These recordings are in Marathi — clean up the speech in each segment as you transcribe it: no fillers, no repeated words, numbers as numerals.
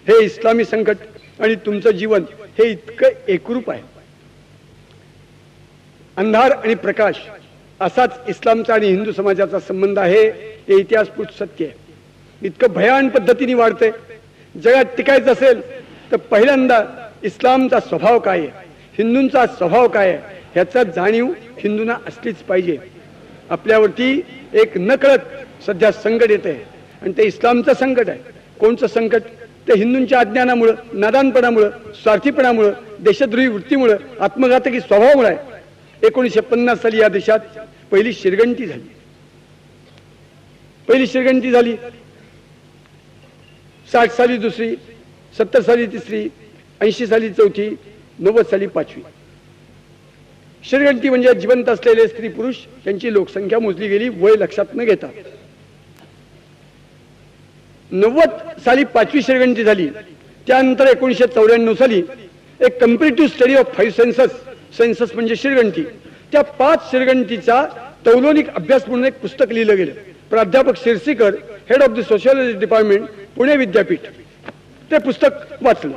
हे इस्लामी संकट आणि तुमचं जीवन हे इतकं एकरूप आहे. अंधार आणि प्रकाश असाच इस्लामचा आणि हिंदू समाजाचा संबंध आहे. हे इतिहासपूत सत्य आहे. इतकं भयान पद्धतीने वाढतंय. जगात टिकायचं असेल तर पहिल्यांदा इस्लामचा स्वभाव काय आहे, हिंदूंचा स्वभाव काय आहे ह्याचा जाणीव हिंदूंना असलीच पाहिजे. आपल्यावरती एक नकळत सध्या संकट येत आहे आणि ते इस्लामचं संकट आहे. कोणचं संकट? ते हिंदूंच्या अज्ञानामुळं, नादानपणामुळं, स्वार्थीपणामुळं, देशद्रोही वृत्तीमुळं, आत्मघातकी स्वभावामुळे आहे. 1950 साली या देशात पहिली शिरगंटी झाली. 60 साली दुसरी, 70 साली तिसरी, 80 साली चौथी, 90 साली पाचवी. शिरगंटी म्हणजे जिवंत असलेले स्त्री पुरुष त्यांची लोकसंख्या मोजली गेली वय लक्षात न घेता. 90 साली पाचवी शिरगंटी झाली. त्यानंतर 1994 साली एक कंपॅरेटिव्ह स्टडी ऑफ 5 सेन्सस म्हणजे शिरगंटी, त्या 5 शिरगंटीचा तौलनिक अभ्यास म्हणून एक पुस्तक लिहिलं गेलं. प्राध्यापक Shirsikar, head of the sociology department, Pune विद्यापीठ. ते पुस्तक वाचलं.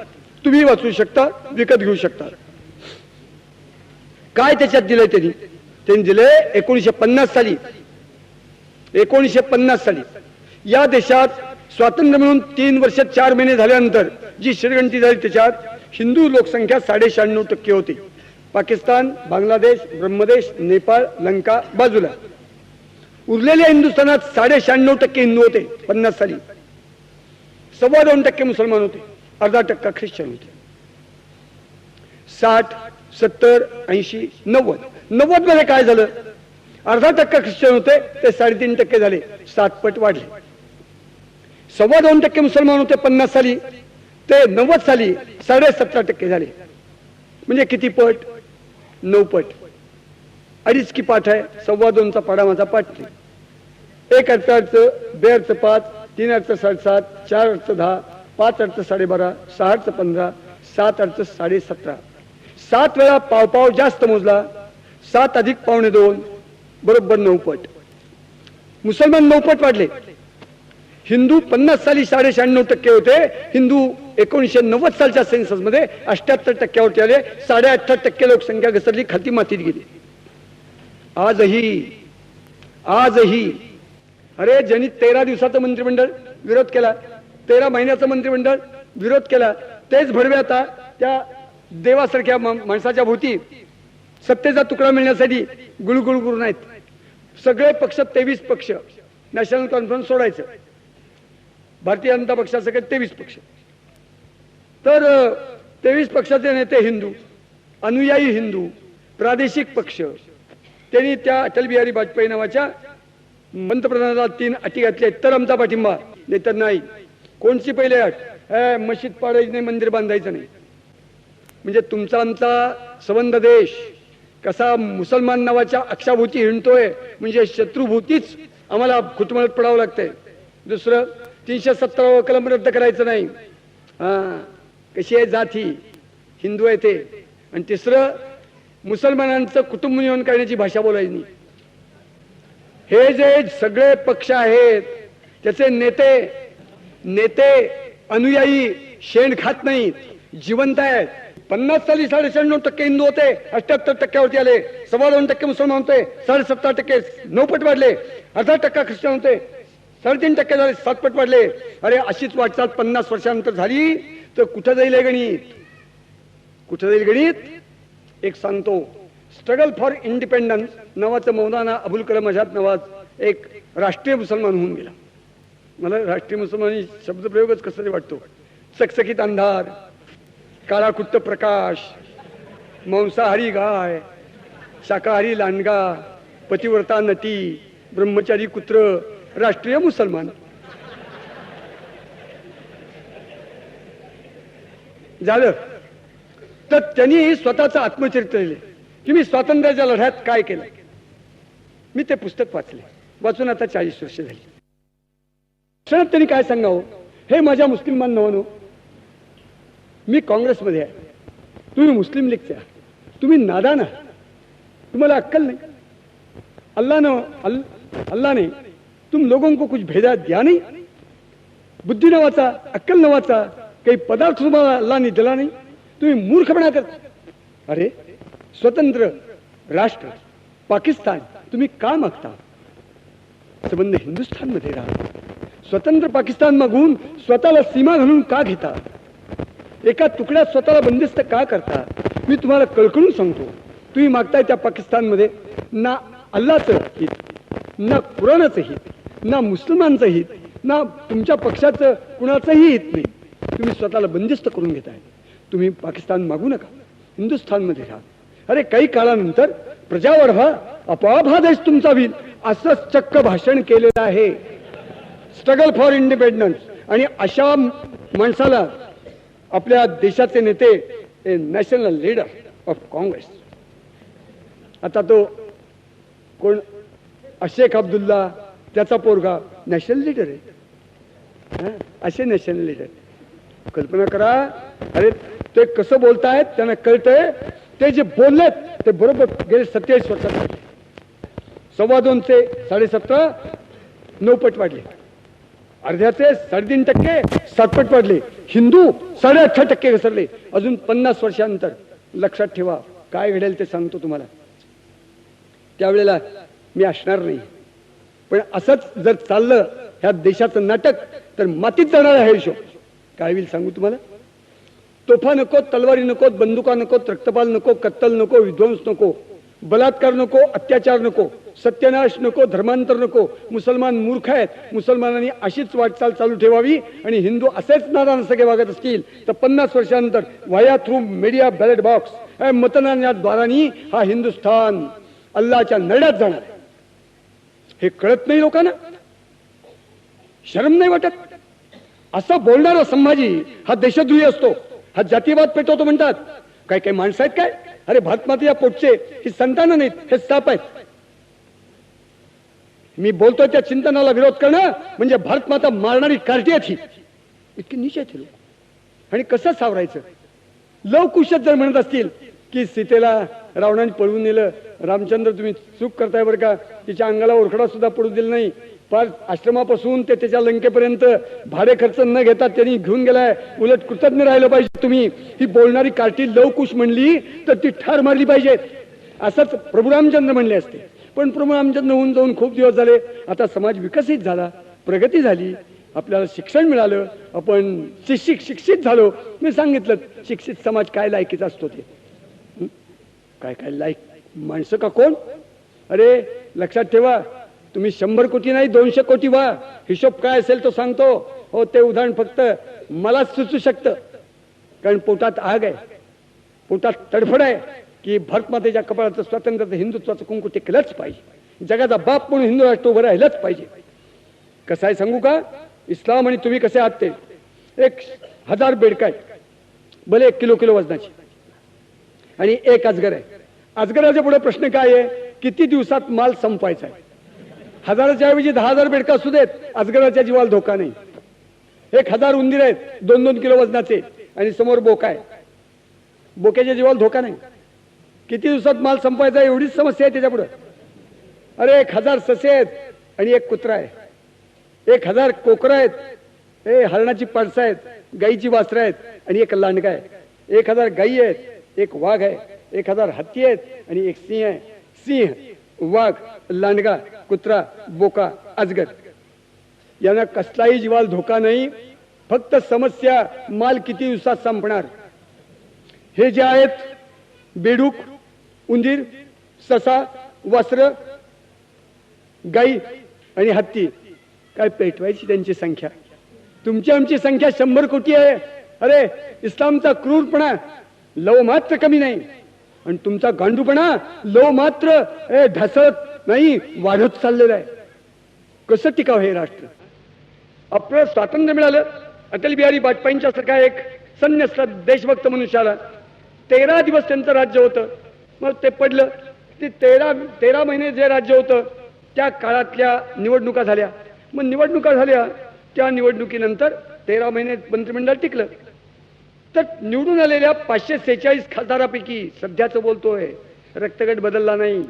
तुम्ही वाचू शकता, विकत घेऊ शकता. काय त्याच्यात दिलंय त्यांनी दिलंय 1950 साली या देशात स्वातंत्र्य मिळून 3 वर्ष 4 महिने झाल्यानंतर जी शिरगंटी झाली त्याच्यात हिंदू लोकसंख्या 96% होती. पाकिस्तान, बांगलादेश, ब्रह्मदेश, नेपाळ, लंका बाजूला. उरलेल्या हिंदुस्थानात 96% हिंदू होते. 50 साली 2.25% मुसलमान होते, 0.5% ख्रिश्चन होते. 60, 70, 80, 90 मध्ये काय झालं? 0.5% ख्रिश्चन होते, ते 3.5% झाले, 7 पट वाढले. 2.25% मुसलमान होते 50 साली, ते 90 साली 17.5% झाले. म्हणजे किती पट? 9 पट. 2.5 की पाठ आहे. 2.25चा पाडा माझा पाठ नाही. 1 अर्थ 2 अर्थ 5, 3 अर्थ 7.5, 4 अर्थ 10, 5 अर्थ 12.5, 6 अर्थ 15, 7 अर्थ 17.5. 7 वेळा पाव जास्त मोजला. 7 अधिक 1.25 बरोबर 9 पट. मुसलमान 9 पट वाढले. हिंदू 50 साली 96% होते. हिंदू 1990 सालच्या सेन्सस मध्ये 78% आले. 18.5% लोकसंख्या घसरली, खालती मातीत गेली. आजही अरे ज्यांनी 13 दिवसाचं मंत्रिमंडळ विरोध केला, 13 महिन्याचं मंत्रिमंडळ विरोध केला, तेच भडवे आता त्या देवासारख्या माणसाच्या भोवती सत्तेचा तुकडा मिळण्यासाठी गुळगुळ करून आहेत. सगळे पक्ष 23 पक्ष, नॅशनल कॉन्फरन्स सोडायचं, भारतीय जनता पक्षासकट 23 पक्ष. तर 23 पक्षाचे नेते हिंदू, अनुयायी हिंदू, प्रादेशिक पक्ष, त्यांनी त्या अटल बिहारी वाजपेयी नावाच्या पंतप्रधानाला 3 अटी घातल्या. तर आमचा पाठिंबा, नाही तर नाही. कोणची पहिले अट? मशीद पाडायची नाही, मंदिर बांधायचं नाही. म्हणजे तुमचा आमचा संबंध देश कसा मुसलमान नावाच्या अक्षाभूती हिंडतोय, म्हणजे शत्रुभूतीच आम्हाला खुटमळत पडावं लागतंय. दुसरं 317 कलम रद्द करायचं नाही. कशी आहे जात ही? हिंदू आहे ते. आणि तिसरं मुसलमानांचं कुटुंब नियोजन करण्याची भाषा बोलायची नाही. हे जे सगळे पक्ष आहेत त्याचे नेते अनुयायी शेण खात नाहीत, जिवंत आहेत. 50 साली 96% हिंदू होते, 78% आले. 2.25% मुसलमान होते, 17.5%, 9 पट वाढले. 0.5% ख्रिश्चन होते, 3.5% झाले, 7 पट वाढले. अरे अशीच वाटचाल 50 वर्षानंतर झाली तर कुठं जाईल गणित? कुठं जाईल गणित? एक सांगतो, स्ट्रगल फॉर इंडिपेंडन्स नावाचं मौलाना अबुल कलाम आझाद नावाचा एक राष्ट्रीय मुसलमान होऊन गेला. मला राष्ट्रीय मुसलमानी शब्दप्रयोगच कसा तरी वाटतो. चकचकीत अंधार, काळाकुट्ट प्रकाश, मांसाहारी गाय, शाकाहारी लांडगा, पतिव्रता नटी, ब्रह्मचारी कुत्र, राष्ट्रीय मुसलमान झालं. तर त्यांनी स्वतःचं आत्मचरित्र लिहिले की मी स्वातंत्र्याच्या लढ्यात काय केलं. मी ते पुस्तक वाचून आता 40 वर्ष झाली. क्षणात त्यांनी काय सांगावं? हे माझ्या मुस्लिम बांधवांनो, मी काँग्रेसमध्ये आहे, तुम्ही मुस्लिम लीगचे आहात, तुम्ही नादान आहात, तुम्हाला अक्कल नहीं. अल्लाह ने तुम लोगों को कुछ भेजा दिया नहीं. बुद्धि नावाचा, अक्कल नावाचा, काही पदार्थ तुम्हाला अल्लाने दिला नाही, तुम्ही मूर्खपणा करता. अरे स्वतंत्र राष्ट्र पाकिस्तान तुम्ही का मागता? संबंध हिंदुस्थानमध्ये राहा. स्वतंत्र पाकिस्तान मागून स्वतःला सीमा घालून का घेता? एका तुकड्यात स्वतःला बंदिस्त का करता? मी तुम्हाला कळकळून सांगतो, तुम्ही मागताय त्या पाकिस्तानमध्ये ना अल्लाचं हित, ना कुराणाचं हित, ना मुसलमानचं हित, ना तुमच्या पक्षाचं कुणाचंही हित नाही. तुम्ही स्वतःला बंदिस्त करून घेताय. तुम्ही पाकिस्तान मागू नका, हिंदुस्थानमध्ये राहा. अरे काही काळानंतर प्रजावर व्हा, आपोआप हा देश तुमचा होईल, असं चक्क भाषण केलेलं आहे. Struggle for independence. आणि अशा माणसाला आपल्या देशाचे नेते, नॅशनल लीडर ऑफ काँग्रेस, आता तो कोण, शेख अब्दुल्ला त्याचा पोरगा नॅशनल लीडर आहे. असे नॅशनल लीडर, कल्पना करा. अरे ते कसं बोलतायत त्यांना कळतंय. ते जे बोललेत ते बरोबर गेले 27 वर्षात 2.25 चे 17.5 9 वाढले, अर्ध्याचे 3.5% 7 वाढले, हिंदू 8.5% घसरले. अजून 50 वर्षानंतर लक्षात ठेवा काय घडेल ते सांगतो तुम्हाला. त्यावेळेला मी असणार नाही. पण असंच जर चाललं ह्या देशाचं नाटक तर मातीत जाणार आहे. हिशोब काय होईल सांगू तुम्हाला. तोफा नको, तलवारी नको, बंदुका नको, रक्तपाल नको, कत्तल नको, विध्वंस नको, बलात्कार नको, अत्याचार नको, सत्यानाश नको, धर्मांतर नको. मुसलमान मूर्ख आहेत. मुसलमानांनी अशीच वाटचाल चालू ठेवावी आणि हिंदू असेच नादान सगळे वागत असतील तर 50 वर्षानंतर via through media ballot box मतदानाच्या द्वारांनी हा हिंदुस्थान अल्लाच्या नरड्यात जाणार. हे कळत नाही लोकांना. शरम नाही वाटत. असं बोलणारा संभाजी हा देशद्रोही असतो, हा जातीवाद पेटवतो म्हणतात. काय काय माणसं आहेत काय. अरे भारतमातेच्या पोटचे ही संतानं नाहीत, हे साप आहेत. मी बोलतोय त्या चिंतनाला विरोध करणं म्हणजे भारतमाता मारणारी कार्टी आहेत ही. इतकी नीच आहेत लोक. आणि कसं सावरायचं. लवकुशच जर म्हणत असतील की सीतेला रावणाने पळवून नेलं, रामचंद्र तुम्ही चूक करताय बरं का, तिच्या अंगाला ओरखडा सुद्धा पडू दिला नाही, फार आश्रमापासून ते त्याच्या लंकेपर्यंत भाडे खर्च न घेता त्यांनी घेऊन गेलाय, उलट कृतज्ञ राहिलं पाहिजे तुम्ही. ही बोलणारी कार्टी लवकुश म्हणली तर ती ठार मारली पाहिजे. असंच प्रभू रामचंद्र म्हणले असते. पण प्रभू रामचंद्र होऊन जाऊन खूप दिवस झाले. आता समाज विकसित झाला, प्रगती झाली, आपल्याला शिक्षण मिळालं, आपण शिक्षित झालो. मी सांगितलं शिक्षित समाज काय लायकीचा असतो ते. काय काय लायक माणसं का कोण. अरे लक्षात ठेवा, तुम्ही 100 कोटी नाही 200 कोटी व्हा. हिशोब काय असेल तो सांगतो. हो ते उदाहरण फक्त मलाच सुचू शकतं, कारण पोटात आग आहे, पोटात तडफड आहे की भारतमातेच्या कपाळाचं स्वातंत्र्याचं हिंदुत्वाचं कुंकू टेकलंच पाहिजे. जगाचा बाप म्हणून हिंदू राष्ट्र उभं राहिलंच पाहिजे. कसं आहे सांगू का. इस्लाम आणि तुम्ही कसे आहात ते. 1000 बेडका आहेत, भले 1 किलो वजनाची, आणि 1 अजगर आहे. अजगराच्या पुढे प्रश्न काय आहे, किती दिवसात माल संपवायचा आहे. 1000च्या ऐवजी 10,000 बेडका असू देत, अजगराच्या जीवाला धोका नाही. 1000 उंदीर आहेत 2-2 किलो वजनाचे, आणि समोर बोका आहे. बोक्याच्या जीवाला धोका नाही. किती दिवसात माल संपवायचा एवढीच समस्या आहे त्याच्या पुढे. अरे 1000 ससे आहेत आणि 1 कुत्रा आहे. 1000 कोकरं आहेत, हरणाची पाडसं आहेत, गाईची वासरं आहेत आणि 1 लांडगा आहे. 1000 गायी आहेत, 1 वाघ आहे, 1000 हत्ती आहेत आणि 1 सिंह आहे. सिंह, वाघ, लांडगा, कुत्रा, बोका, अजगर यांना कसलाही जीवाला धोका नाही. फक्त समस्या माल किती दिवसात संपणार. हे जे आहेत बेडूक, उंदीर, ससा, वासर, गाई आणि हत्ती, काय पेटवायची त्यांची संख्या. तुमची आमची संख्या 100 कोटी आहे. अरे इस्लामचा क्रूरपणा लव मात्र कमी नाही, आणि तुमचा गांडूपणा लव मात्र ढासळत नाही, वाढत चाललेला आहे. कसं टिकाव हे राष्ट्र. आपलं स्वातंत्र्य मिळालं, अटल बिहारी वाजपेयींच्या सारखा एक संन्यस्त देशभक्त मनुष्याला 13 दिवस त्यांचं राज्य होतं. मग ते पडलं. ते 13 महिने जे राज्य होतं त्या काळातल्या निवडणुका झाल्या. मग निवडणुका झाल्या, त्या निवडणुकीनंतर 13 महिने मंत्रिमंडळ टिकलं. तर निवडून आलेल्या 546 खासदारापैकी, सध्याचं बोलतोय, रक्तगट बदलला नाही,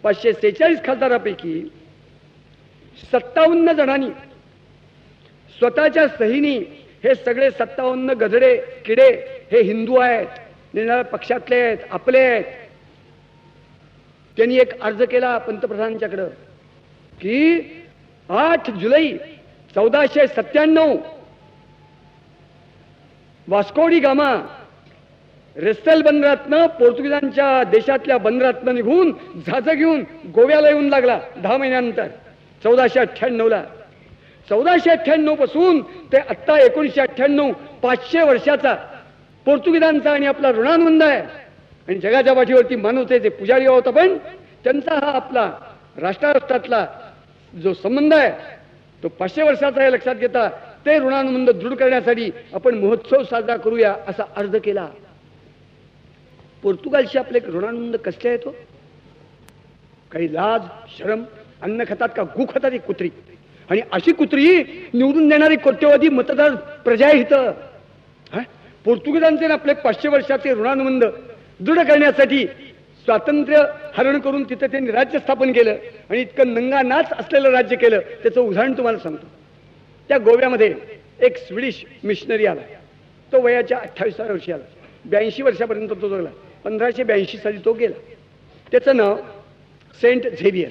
546 खासदारापैकी 57 जणांनी स्वतःच्या सहीनी हे सगळे 57 गधडे किडे हे हिंदू आहेत, निराळ्या पक्षातले आहेत, आपले आहेत. त्यांनी एक अर्ज केला पंतप्रधानांच्याकडं की 8 जुलै 1497 वास्कोडी गामा रेस्टल बंदरातनं, पोर्तुगीजांच्या देशातल्या बंदरातनं निघून जहाज घेऊन गोव्याला येऊन लागला 10 महिन्यानंतर 1498ला. 1498 पासून ते आत्ता 1998 500 वर्षाचा पोर्तुगीजांचा आणि आपला ऋणानुबंध आहे. आणि जगाच्या पाठीवरती मानवतेचे पुजारी आहोत आपण. त्यांचा हा आपला राष्ट्रातला जो संबंध आहे तो 500 वर्षाचा आहे. लक्षात घेता ते ऋणानुबंध दृढ करण्यासाठी आपण महोत्सव साजरा करूया असा अर्ज केला. पोर्तुगालशी आपले ऋणानुबंध कसले आहेत हो? काही लाज शरम, अन्न खातात का गु खातात? एक कुत्री, आणि अशी कुत्री निवडून देणारी कोट्यवधी मतदार प्रजा आहे इथं. पोर्तुगीजांचे आपले 500 वर्षाचे ऋणानुबंध दृढ करण्यासाठी स्वातंत्र्य हरण करून तिथे त्यांनी राज्य स्थापन केलं आणि इतकं नंगा नाच असलेलं राज्य केलं. त्याचं उदाहरण तुम्हाला सांगतो. त्या गोव्यामध्ये एक स्वीडिश मिशनरी आला. तो वयाच्या 28व्या वर्षी आला. 82 वर्षापर्यंत तो जगला. 1582 साली तो गेला. त्याचं नाव सेंट झेवियर.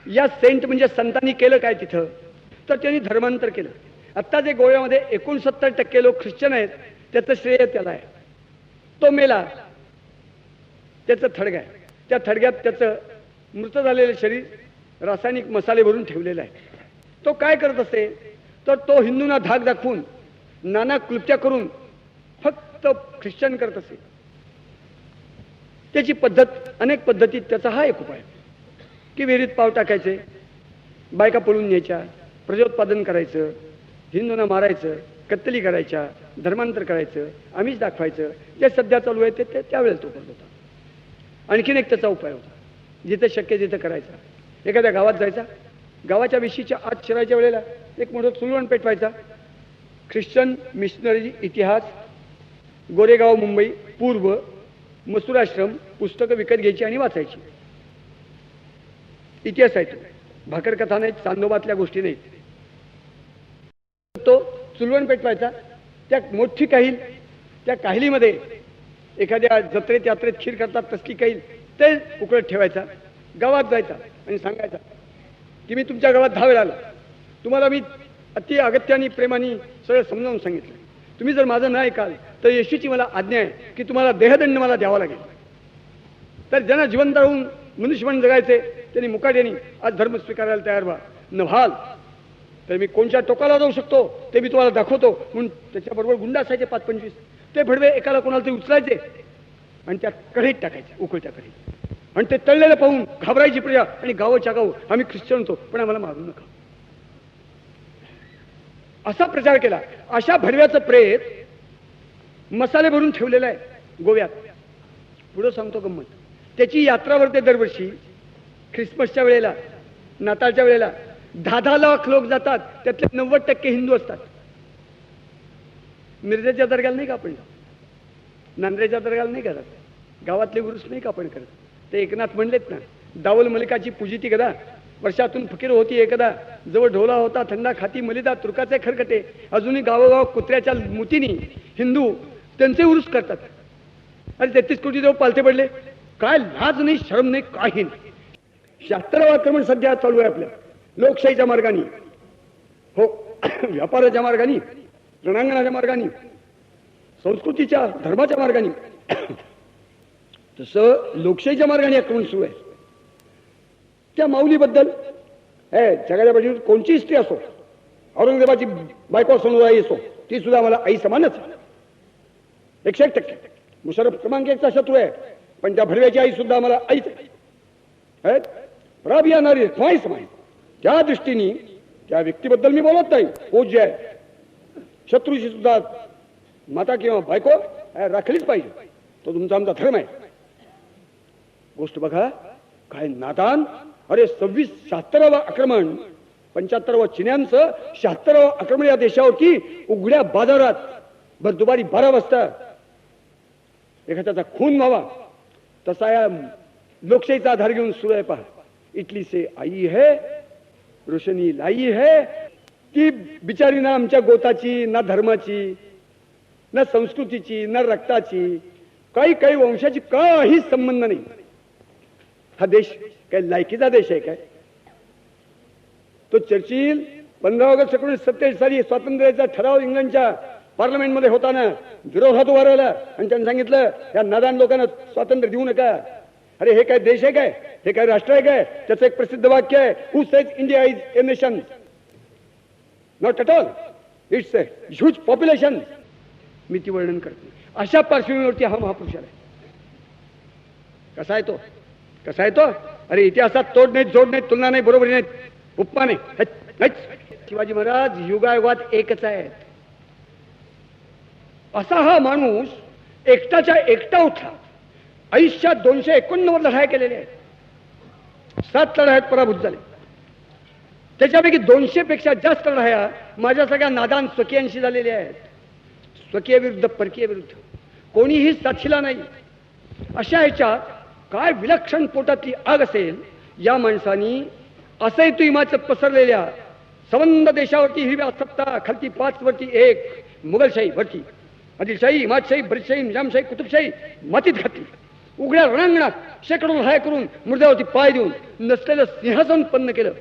या सेंट म्हणजे संतांनी केलं काय तिथं, तर त्यांनी धर्मांतर केलं. आत्ता जे गोव्यामध्ये 69% लोक ख्रिश्चन आहेत त्याचं श्रेय त्याला आहे. तो मेला, त्याचं थडग आहे. त्या थडग्यात त्याचं मृत झालेलं शरीर रासायनिक मसाले भरून ठेवलेलं आहे. तो काय करत असे तर तो हिंदूंना धाक दाखवून नाना क्लुप्त्या करून फक्त ख्रिश्चन करत असे. त्याची पद्धत, अनेक पद्धतीत त्याचा हा एक उपाय की विहिरीत पाव टाकायचे, बायका पळून न्यायच्या, प्रजोत्पादन करायचं, हिंदूंना मारायचं, कत्तली करायच्या, धर्मांतर करायचं, आम्हीच दाखवायचं. जे सध्या चालू आहे ते त्यावेळेला तो करत होता. आणखीन एक त्याचा उपाय होता, जिथे शक्य तिथे करायचा. एखाद्या गावात जायचा, गावाच्या विशीच्या आत शिरायच्या वेळेला एक मोठं चुलवण पेटवायचा. ख्रिश्चन मिशनरी इतिहास, गोरेगाव मुंबई पूर्व, मसुराश्रम पुस्तकं विकत घ्यायची आणि वाचायची. इतिहास आहे तो, भाकर कथा नाहीत, चांदोबातल्या गोष्टी नाहीत. तो चुलवण पेटवायचा. त्या मोठी काहील, त्या काहिलीमध्ये एखाद्या जत्रेत यात्रेत खीर करतात तसली काहील ते उकळत ठेवायचा. गावात जायचा आणि सांगायचा की मी तुमच्या गावात 10 वेळा आलो, तुम्हाला मी अति अगत्याने प्रेमाने सगळं समजावून सांगितलं. तुम्ही जर माझं नाही ऐकाल तर येशूची मला आज्ञा आहे की तुम्हाला देहदंड मला द्यावा लागेल. तर ज्यांना जिवंत राहून मनुष्य म्हणून जगायचे त्यांनी मुकाट्याने आज धर्म स्वीकारायला तयार व्हा. न व्हाल तर मी कोणत्या टोकाला जाऊ शकतो ते मी तुम्हाला दाखवतो. म्हणून त्याच्याबरोबर गुंड असायचे 5-25. ते भडवे एकाला कोणाला तरी उचलायचे आणि त्या कढईत टाकायचे, उकळत्या कढईत. आणि ते तळलेलं पाहून घाबरायची प्रजा आणि गावच्या गाव आम्ही ख्रिश्चन होतो पण आम्हाला मारू नका असा प्रचार केला. अशा भडव्याचं प्रेत मसाले भरून ठेवलेलं आहे गोव्यात. पुढं सांगतो गंमत. त्याची यात्रा भरते दरवर्षी. ख्रिसमसच्या वेळेला, नाताळच्या वेळेला 10-10 लाख लोक जातात. त्यातले 90% हिंदू असतात. मिरजेच्या दर्ग्याला नाही का आपण, नांद्रेच्या दर्ग्याला नाही करत, गावातले गुरुस नाही का आपण करत. ते एकनाथ म्हणलेत ना, दावल मलिकाची पूजिती गदा वर्षातून फकीर होती एकदा, जवळ ढोला होता थंडा खाती मलिदा तुर्काचे खरकटे. अजूनही गावोगाव कुत्र्याच्या मुतीनी हिंदू त्यांचे उरुस करतात. अरे 33 कोटी देव पालथे पडले. काय लाज नाही, शरम नाही, काही नाही. 76वं आक्रमण सध्या चालू आहे आपल्या लोकशाहीच्या मार्गाने, हो, व्यापाराच्या मार्गाने, रणांगणाच्या मार्गाने, संस्कृतीच्या धर्माच्या मार्गाने. तसं लोकशाहीच्या मार्गाने आक्रमण सुरू आहे. त्या माऊलीबद्दल जगाच्या पाठीवर कोणची स्त्री असो, औरंगजेबाची बायको सनुराई असो, ती सुद्धा मला आई समानच 101%. मुशर्रफ क्रमांक 1चा शत्रू आहे पण त्या भडव्याची आई सुद्धा मला आईच आहे. प्राभिया नारी स्वाई समान. त्या दृष्टीने त्या व्यक्तीबद्दल मी बोलत नाही, पूज्य आहे. शत्रूची सुद्धा माता किंवा बायको राखलीच पाहिजे. तो तुमचा आमचा धर्म आहे. गोष्ट बघा काय नादान. अरे 76वं आक्रमण, 75वं चिन्यांचं 76वं आक्रमण या देशावरती उघड्या बाजारात भर दुपारी 12 वाजता एखाद्याचा खून व्हावा तसा या लोकशाहीचा आधार घेऊन सुरू आहे. पहा, इटली से आई है, रोशनी लाई है, ती बिचारी ना आमच्या गोताची, ना धर्माची, ना संस्कृतीची, ना रक्ताची, काही काही वंशाची काही संबंध नाही. हा देश काय लायकीचा देश आहे काय? तो चर्चिल 15 ऑगस्ट 1947 साली स्वातंत्र्याचा ठराव इंग्लंडच्या पार्लमेंटमध्ये होताना विरोधात उभा राहिला आणि त्यांनी सांगितलं या नादान लोकांना स्वातंत्र्य देऊ नका. अरे हे काय देश आहे काय? हे काय राष्ट्र आहे काय? त्याचं एक प्रसिद्ध वाक्य आहे, who says India is a nation? Not at all, it's a huge population. मी ती वर्णन करते. अशा पार्श्वभूमीवरती हा महापुरुष आहे. कसा आहे तो? कसा आहे तो? अरे इतिहासात तोड नाहीत, जोड नाहीत, तुलना नाही, बरोबरी नाहीत, उपमा नाही. शिवाजी महाराज युगायुगात एकच आहेत. असा हा माणूस एकटाच्या एकटा उठला. आयुष्यात 289 लढाया केलेल्या आहेत. 7 लढायात पराभूत झाले. त्याच्यापैकी 200 पेक्षा जास्त लढाया माझ्या सगळ्या नादान स्वकीयांशी झालेल्या आहेत. स्वकीय विरुद्ध परकीय विरुद्ध कोणीही साथीला नाही. अशा ह्याच्यात काय विलक्षण पोटातली आग असेल या माणसानी असंही तू हिमाचल पसरलेल्या संबंध देशावरती हिरव्या सत्ता, खालती 5 वरती 1, मुघलशाही वरती आदिलशाही, हिमाचशाही, बरीदशाही, निजामशाही, कुतुबशाही मातीत घातली. उघड्या रणांगणात शेकडो लढाया करून मुर्द्यावरती पाय देऊन नसलेलं सिंहासन उत्पन्न केलं.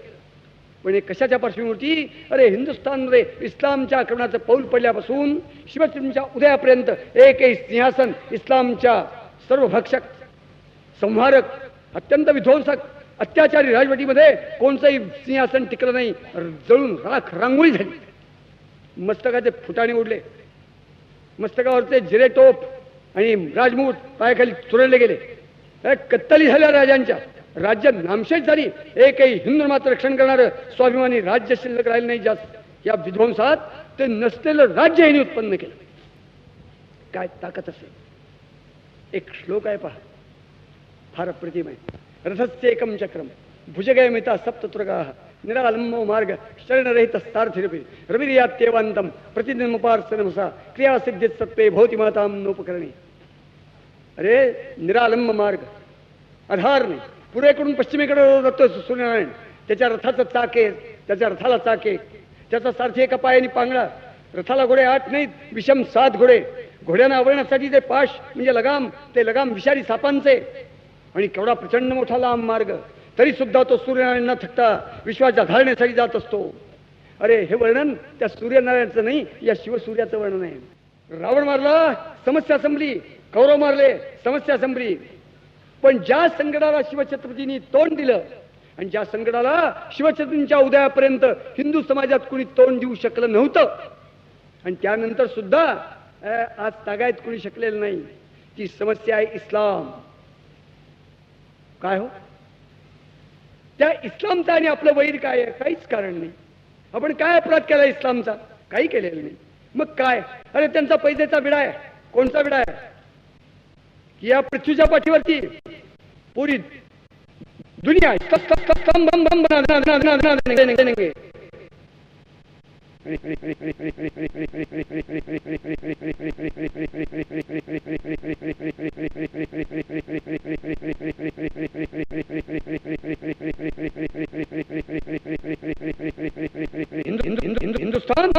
पण हे कशाच्या पार्श्वभूमीवरती? अरे हिंदुस्थानमध्ये इस्लामच्या आक्रमणाचं पाऊल पडल्यापासून शिवशक्तीच्या उदयापर्यंत एकही सिंहासन इस्लामच्या सर्व भक्षक, संहारक, अत्यंत विध्वंसक, अत्याचारी राजवटीमध्ये कोणतंही सिंहासन टिकलं नाही. जळून राख रांगोळी झाली. मस्तकाचे फुटाणे उडले, मस्तकावरचे जिरे टोप आणि राजमुठ पायाखाली चुरडले गेले. कत्तली झाल्या राजांच्या. राज्य नामशेष झाली. एकही हिंदू मात्र रक्षण करणारं स्वाभिमानी राज्य शिल्लक राहिलं नाही. जास्त या विध्वंसात ते नसलेलं राज्य यांनी उत्पन्न केलं. काय ताकद असेल! एक श्लोक आहे पहा, फार अप्रतिम आहे. रथस्य एकम चक्रम भुजगय मिता सप्ततुर्गा निरालंबो मार्ग शरणरहित सारथिरपि रविर्यात्येवांतम प्रतिदिनमुपार्सनमसा क्रियासिद्धीत सत्वे भवति माताम नोपकरणे. अरे निरालंब मार्ग, आधार नाही. पूर्वेकडून पश्चिमेकडे जातो सूर्यनारायण. त्याच्या रथाचं चाके, त्याच्या रथाला चाके, त्याचा सारथी एका पायाने पांगळा. रथाला घोडे 8 नाहीत, विषम 7 घोडे. घोड्यांना आवरण्यासाठी ते पाश म्हणजे लगाम, ते लगाम विषारी सापांचे. आणि केवढा प्रचंड मोठा लांब मार्ग. तरी सुद्धा तो सूर्यनारायण न थकता विश्वाच्या धारणेसाठी जात असतो. अरे हे वर्णन त्या सूर्यनारायणाचं नाही, या शिवसूर्याचं वर्णन आहे. रावण मारला, समस्या संपली. कौरव मारले, समस्या संपली. पण ज्या संकटाला शिवछत्रपतींनी तोंड दिलं आणि ज्या संकटाला शिवछत्रपतींच्या उदयापर्यंत हिंदू समाजात कुणी तोंड देऊ शकलं नव्हतं आणि त्यानंतर सुद्धा आज तागायत कुणी शकलेलं नाही, ती समस्या आहे इस्लाम. काय हो त्या इस्लामचा आणि आपलं वैर काय आहे? काहीच कारण नाही. आपण काय अपराध केला इस्लामचा? काही केलेलं नाही. मग काय? अरे त्यांचा पैसेचा विडा आहे. कोणता विडा आहे? या पृथ्वीच्या पाठीवरती पुरी दुनिया हिंदुस्तान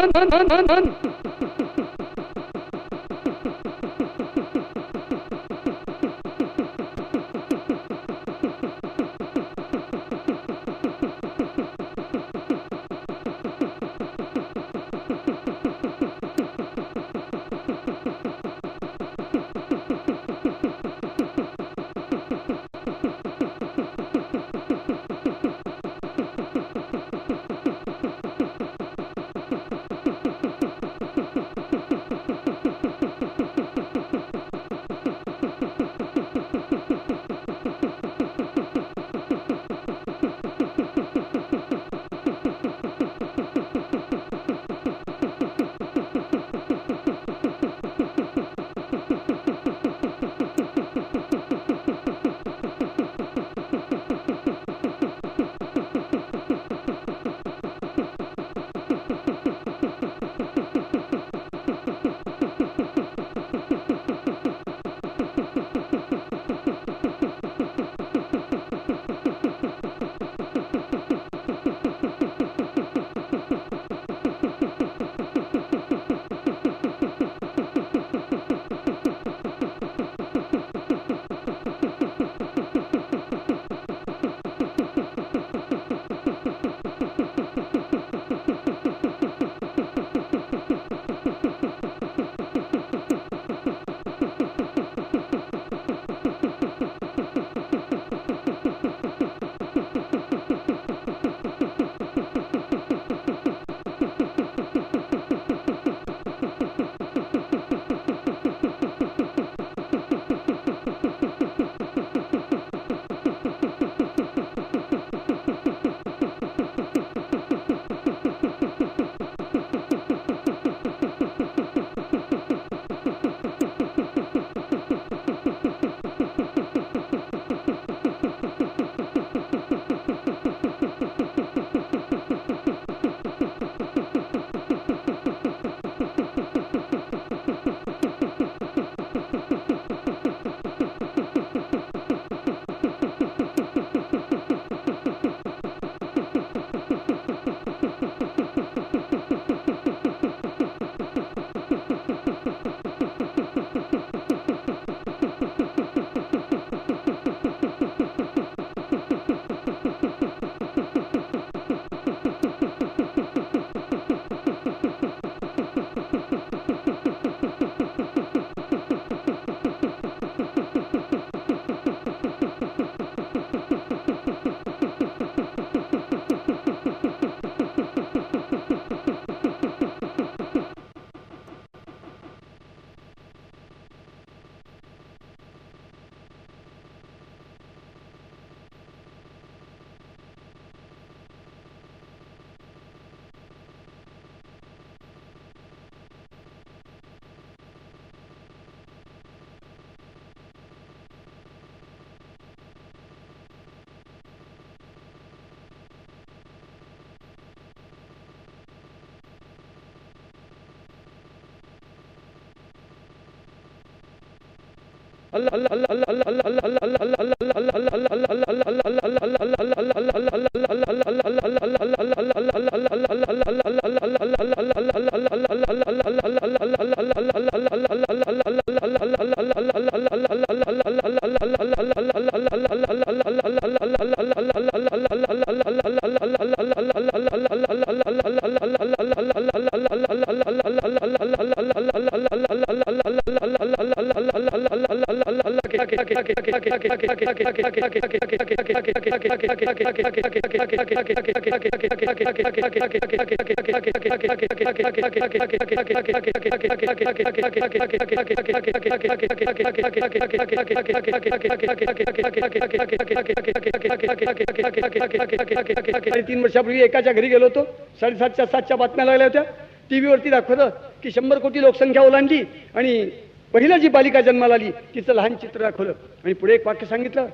तीन वर्षापूर्वी एकाच्या घरी गेलो होतो. 7:30च्या 7च्या बातम्या लागल्या होत्या. टीव्हीवरती दाखवलं की 100 कोटी लोकसंख्या ओलांडली आणि पहिला जी बालिका जन्माला आली तिचं लहान चित्र दाखवलं आणि पुढे एक वाक्य सांगितलं.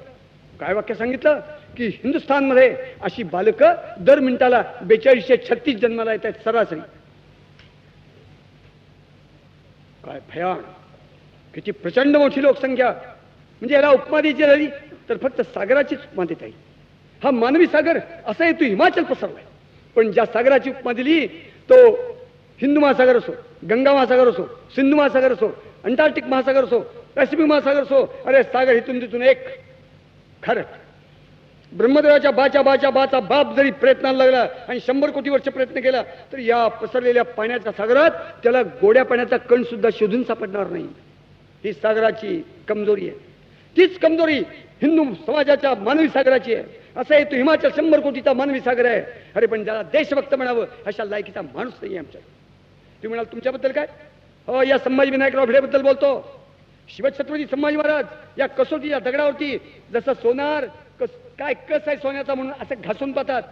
काय वाक्य सांगितलं की हिंदुस्थानमध्ये अशी बालकं दर मिनिटाला 4236 जन्माला येत आहेत सरासरी. काय भयान, किती प्रचंड मोठी लोकसंख्या. म्हणजे याला उपमा द्यायची झाली तर फक्त सागराचीच उपमा देता येईल. हा मानवी सागर असा येतो हिमाचल पसरलाय. पण ज्या सागराची उपमा दिली तो हिंदू महासागर असो, गंगा महासागर असो, सिंधू महासागर असो, अंटार्क्टिक महासागर असो, पॅसिफिक महासागर असो, अरे सागर इथून तिथून एक. खरं ब्रह्मदेवाच्या बाचा बाप जरी प्रयत्नाला लागला आणि 100 कोटी वर्ष प्रयत्न केला तर या पसरलेल्या पाण्याच्या सागरात त्याला गोड्या पाण्याचा कण सुद्धा शोधून सापडणार नाही. ही सागराची कमजोरी आहे. तीच कमजोरी हिंदू समाजाच्या मानवी सागराची आहे. असं आहे तो हिमाचल 100 कोटीचा मानवी सागर आहे. अरे पण ज्याला देशभक्त म्हणावं अशा लायकीचा माणूस नाही आमच्या. तुम्ही म्हणाल तुमच्याबद्दल काय? हो, या संभाजी विनायकराव भिडेबद्दल बोलतो. शिवछत्रपती संभाजी महाराज या कसोटीच्या दगडावरती जसं सोनार काय कस आहे सोन्याचा म्हणून असं घासून पाहतात.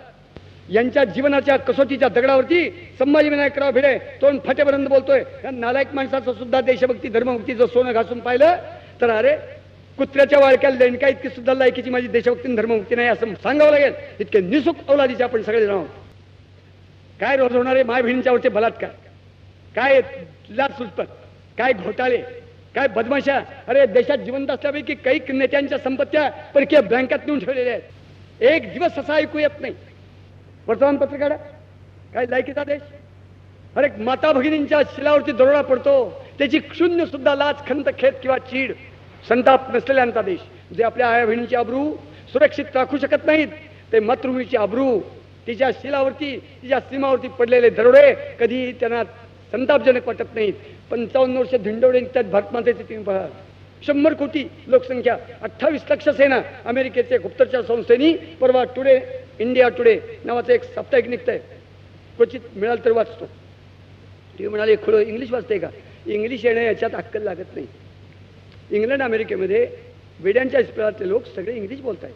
यांच्या जीवनाच्या कसोटीच्या दगडावरती संभाजी विनायकराव भिडे तोंड फाटेपर्यंत बोलतोय. या नालायक माणसाचं सुद्धा देशभक्ती धर्मभक्तीचं सोनं घासून पाहिलं तर अरे कुत्र्याच्या वाळक्या लेंडका इतकी सुद्धा लायकीची माझी देशभक्ती धर्मभक्ती नाही असं सांगावं लागेल. इतके निसुक अवलादीचे आपण सगळे जण. काय रोज होणारे माय बहिणींच्यावरचे बलात्कार, काय लाचलुचपत, काय घोटाळे, काय बदमाशा. अरे देशात जिवंत असल्यापैकी काही नेत्यांच्या संपत्त्या परकीय बँकात नेऊन ठेवलेल्या आहेत. एक दिवस असा ऐकू येत नाही. वर्तमानपत्र काढा, काय लायकीचा देश. अरे माता भगिनींच्या शिलावरती दरोडा पडतो, त्याची शून्य सुद्धा लाच, खंत, खेद किंवा चीड, संताप नसलेल्यांचा देश. जे आपल्या आया बहिणींची अब्रू सुरक्षित राखू शकत नाहीत ते मातृभूमीची अब्रू, तिच्या शिलावरती तिच्या सीमावरती पडलेले दरोडे कधी त्यांना संतापजनक वाटत नाहीत. 55 वर्ष धिंडवडे त्यात भारतमातेचे तुम्ही पहा. 100 कोटी लोकसंख्या, 28 लक्ष सेना. अमेरिकेचे गुप्तचर संस्थेनी परवा टुडे इंडिया टुडे नावाचं एक साप्ताहिक निघतंय, क्वचित मिळाल तर वाचतो. तुम्ही म्हणाले खुलं इंग्लिश वाचते का? इंग्लिश येणं याच्यात अक्कल लागत नाही. इंग्लंड अमेरिकेमध्ये वेड्यांच्या इस्पितळातले लोक सगळे इंग्लिश बोलत आहेत.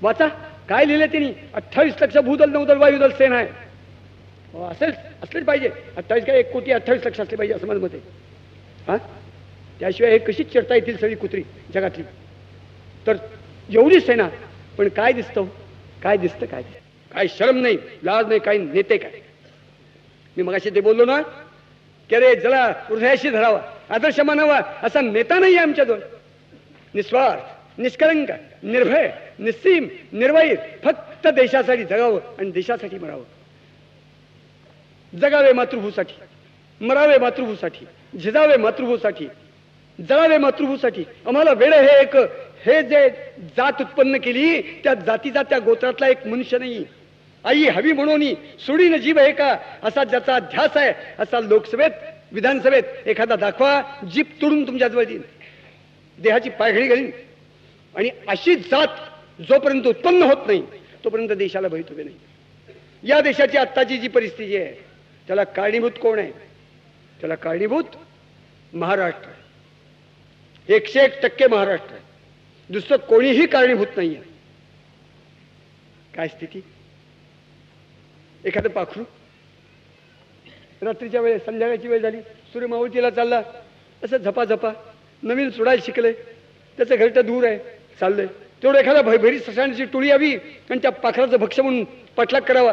वाचा काय लिहिले त्यांनी. 28 लक्ष भूदल नौदल वायुदल सेना आहे. असेल असलेच पाहिजे. 28 काय 1 कोटी 28 लक्ष असले पाहिजे असं माझं मत आहे. हा, त्याशिवाय हे कशीच चिरता येतील सगळी कुत्री जगातली. तर एवढी सेना, पण काय दिसतं, काय दिसतं, काय काय शरम नाही, लाज नाही, काही नेते काय. मी मगाशी ते बोललो ना की अरे ज्याला हृदयाशी धरावा, आदर्श मानावा असा नेता नाही आहे आमच्या दोन. निस्वार्थ, निष्कलंक, निर्भय, निस्सीम, निर्वैर, फक्त देशासाठी जगावं आणि देशासाठी मरावं. जगावे मातृभूसाठी, मरावे मातृभूसाठी, झिजावे मातृभूसाठी, जळावे मातृभूसाठी. आम्हाला वेळ हे जे जात उत्पन्न केली त्या जातीचा त्या गोत्रातला एक मनुष्य नाही. आई हवी म्हणून सोडीन जीव आहे का असा ज्याचा ध्यास आहे असा लोकसभेत विधानसभेत एखादा दाखवा, जीप तोडून तुमच्या जवळ येईल, देहाची पायघडी घालीन. आणि अशी जात जोपर्यंत उत्पन्न होत नाही तोपर्यंत देशाला भवित उभे नाही. या देशाची आत्ताची जी परिस्थिती आहे त्याला कारणीभूत कोण आहे? त्याला कारणीभूत महाराष्ट्र आहे. 101% महाराष्ट्र आहे. दुसरं कोणीही कारणीभूत नाही आहे. काय स्थिती? एखादं पाखरू रात्रीच्या वेळेस, संध्याकाळची वेळ झाली, सूर्य मावळतीला चालला, असं झपाझपा नवीन सोडायला शिकलंय, त्याचं घरटं दूर आहे, चाललंय. तेवढं एखादा भैरी ससाण्याची टोळी यावी आणि त्या पाखराचं भक्ष्य म्हणून पाठलाग करावा,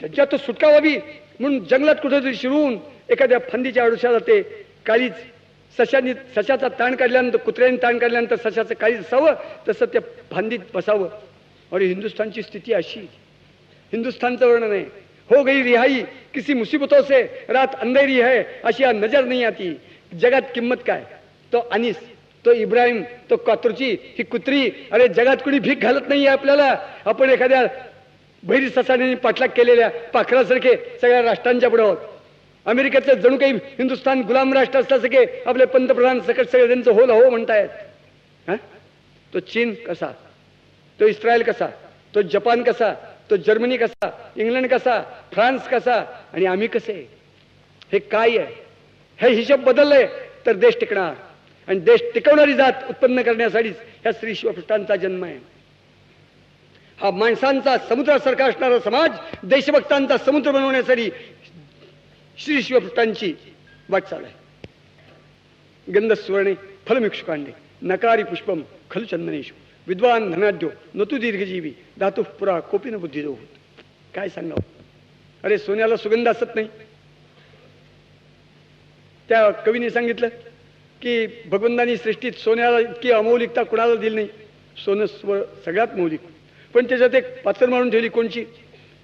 त्याच्यात सुटका व्हावी म्हणून जंगलात कुठेतरी शिरून एखाद्या फांदीच्या आडुशाला ते काळीज सशाचा ताण काढल्यानंतर, कुत्र्याने ताण काढल्यानंतर सशाचं काळीज असावं, तसं त्या फांदीत बसावं. और हिंदुस्तानची स्थिती अशी, हिंदुस्तानचं वर्णन आहे, हो गई रिहाई किसी मुसीबतों से, रात अंधेरी है अशिया नजर नहीं आती. जगात किंमत काय? तो अनिस, तो इब्राहिम, तो कातुरची, ही कुत्री. अरे जगात कुणी भीक घालत नाहीये आपल्याला. आपण एखाद्या बहिरी ससाण्याने पाठलाग केलेल्या पाखरासारखे सगळ्या राष्ट्रांच्या पुढे आहोत. अमेरिकेचं जणू काही हिंदुस्थान गुलाम राष्ट्र असल्यासारखे आपले पंतप्रधान सकट सगळे त्यांचं हो हो म्हणतायत. तो चीन कसा, तो इस्रायल कसा, तो जपान कसा, तो जर्मनी कसा, इंग्लंड कसा, फ्रान्स कसा, आणि आम्ही कसे? हे काय आहे? हे हिशोब बदलले तर देश टिकणार. आणि देश टिकवणारी जात उत्पन्न करण्यासाठीच ह्या स्त्री शिवपृष्ठांचा जन्म आहे. हा माणसांचा समुद्रासारखा असणारा समाज देशभक्तांचा समुद्र बनवण्यासाठी श्री शिवपृष्ठांची वाटचाल आहे. गंध सुवर्णे फलमिक्षुकांडे नकारी पुष्पम खलु चंदनेशु विद्वान धनाढ्यो नतु दीर्घजीवी धातु पुरा कोपिन बुद्धिदो. काय सांगावं? अरे सोन्याला सुगंध असत नाही. त्या कवीने सांगितलं की भगवंतानी सृष्टीत सोन्याला इतकी अमौलिकता कुणाला दिली नाही. सोनं सगळ्यात मौलिक, पण त्याच्यात एक पात्र मारून ठेवली कोणची?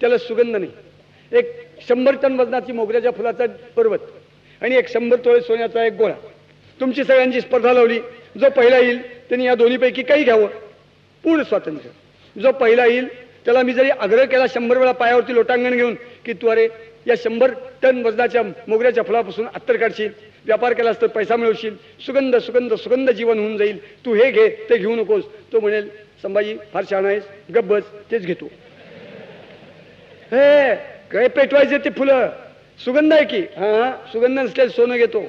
त्याला सुगंध नाही. एक 100 टन वजनाची मोगऱ्याच्या फुलाचा पर्वत आणि एक 100 तोळे सोन्याचा एक गोळा. तुमची सगळ्यांची स्पर्धा लावली. जो पहिला येईल त्यांनी या दोन्हीपैकी काही घ्यावं, पूर्ण स्वातंत्र्य. जो पहिला येईल त्याला मी जरी आग्रह केला 100 वेळा पायावरती लोटांगण घेऊन की तू अरे या 100 टन वजनाच्या मोगऱ्याच्या फुलापासून अत्तर काढशील, व्यापार केलास तर पैसा मिळवशील, सुगंध सुगंध सुगंध जीवन होऊन जाईल, तू हे घे ते घेऊ नकोस. तो म्हणेल संभाजी फार शहाणा आहेस, गब्बस, तेच घेतो. हे काय पेटवायचे ते फुलं? सुगंध आहे की? हा, सुगंध नसल्यास सोनं घेतो.